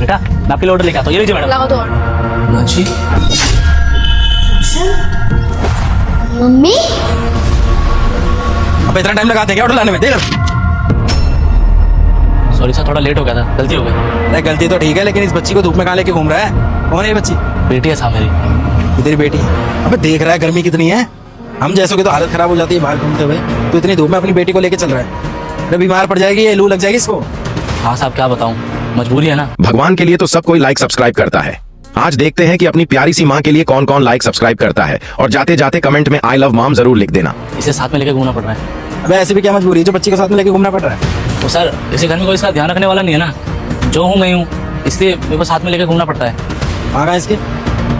बेटा मैं आपके लिए ऑर्डर लेके आता हूँ। ये लीजिए मैडम। लगा दो और। अच्छी मम्मी अब इतना टाइम लगाते हैं क्या ऑर्डर लाने में? देख सॉरी सर, थोड़ा लेट हो गया था, गलती हो गई। अरे गलती तो ठीक है, लेकिन इस बच्ची को धूप में कहाँ लेके घूम रहा है? कौन है ये बच्ची? बेटी है साहब मेरी। ये तेरी बेटी है? अबे देख रहा है गर्मी कितनी है, हम जैसों की तो हालत खराब हो जाती है बाहर घूमते हुए, तो इतनी धूप में अपनी बेटी को लेके चल रहा है। अरे बीमार पड़ जाएगी, ये लू लग जाएगी इसको। हाँ साहब क्या बताऊँ, मजबूरी है ना। भगवान के लिए तो सब कोई लाइक सब्सक्राइब करता है। आज देखते हैं कि अपनी प्यारी सी माँ के लिए कौन कौन लाइक सब्सक्राइब करता है, और जाते जाते कमेंट में आई लव मॉम जरूर लिख देना। इसे साथ में लेके घूमना पड़ रहा है। अबे ऐसे भी क्या मजबूरी है जो बच्ची को साथ में लेके घूमना पड़ रहा है? तो सर इसी घर में कोई इसका ध्यान रखने वाला नहीं है ना, जो हूँ मैं हूँ, इसलिए मेरे को साथ में लेके घूमना पड़ता है। कहाँ गए इसके?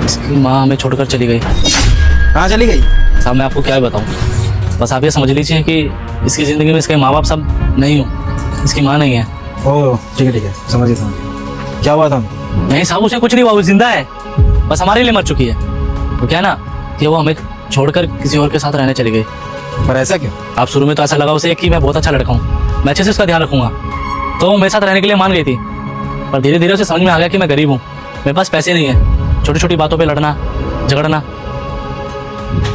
इसकी माँ हमें छोड़कर चली गई। कहाँ चली गई? साहब मैं आपको क्या बताऊँ, बस आप ये समझ लीजिए कि इसकी ज़िंदगी में इसके माँ बाप सब नहीं हूँ, इसकी माँ नहीं है। ओह ठीक है समझ गया। क्या हुआ था? नहीं साहब उसे कुछ नहीं हुआ, वो जिंदा है, बस हमारे लिए मर चुकी है। तो क्या ना कि वो हमें छोड़कर किसी और के साथ रहने चली गई। पर ऐसा क्यों? आप शुरू में तो ऐसा लगा उसे कि मैं बहुत अच्छा लड़का हूँ, मैं अच्छे से उसका ध्यान रखूंगा, तो वो मेरे साथ रहने के लिए मान गई थी। पर धीरे धीरे उसे समझ में आ गया कि मैं गरीब हूँ, मेरे पास पैसे नहीं है, छोटी छोटी बातों पे लड़ना झगड़ना।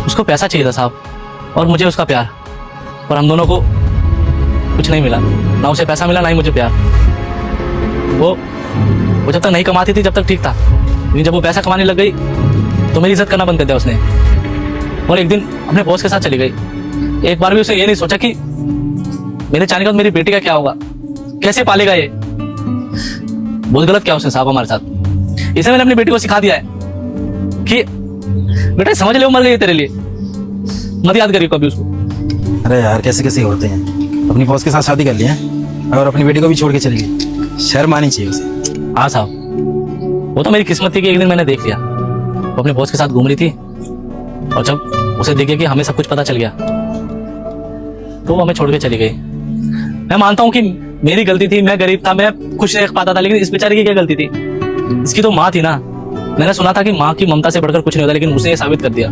उसको पैसा चाहिए था साहब, और मुझे उसका प्यार, और हम दोनों को कुछ नहीं मिला, ना उसे पैसा मिला ना ही मुझे प्यार। वो जब तक नहीं कमाती थी जब तक ठीक था, लेकिन जब वो पैसा कमाने लग गई तो मेरी इज्जत करना बंद कर दिया उसने, और एक दिन अपने बॉस के साथ चली गई। एक बार भी उसे ये नहीं सोचा कि मेरे जाने के बाद मेरी बेटी का क्या होगा, कैसे पालेगा ये। बहुत गलत किया उसने साहब हमारे साथ। इसे मैंने अपनी बेटी को सिखा दिया है कि बेटा समझ ले वो मर गई तेरे लिए, मत याद करिए कभी उसको। अरे यार कैसे कैसे होते हैं, अपनी बॉस के साथ शादी कर लिया और अपनी बेटी को भी छोड़ के चली गई, शर्म आनी चाहिए उसे। हाँ साहब वो तो मेरी किस्मत थी कि एक दिन मैंने देख लिया वो अपने बॉस के साथ घूम रही थी, और जब उसे दिख गया कि हमें सब कुछ पता चल गया तो वो हमें छोड़ के चली गई। मैं मानता हूँ कि मेरी गलती थी, मैं गरीब था, मैं कुछ नहीं देख पाता था, लेकिन इस बेचारी की क्या गलती थी? इसकी तो माँ थी ना। मैंने सुना था कि माँ की ममता से बढ़कर कुछ नहीं होता, लेकिन उसने ये साबित कर दिया।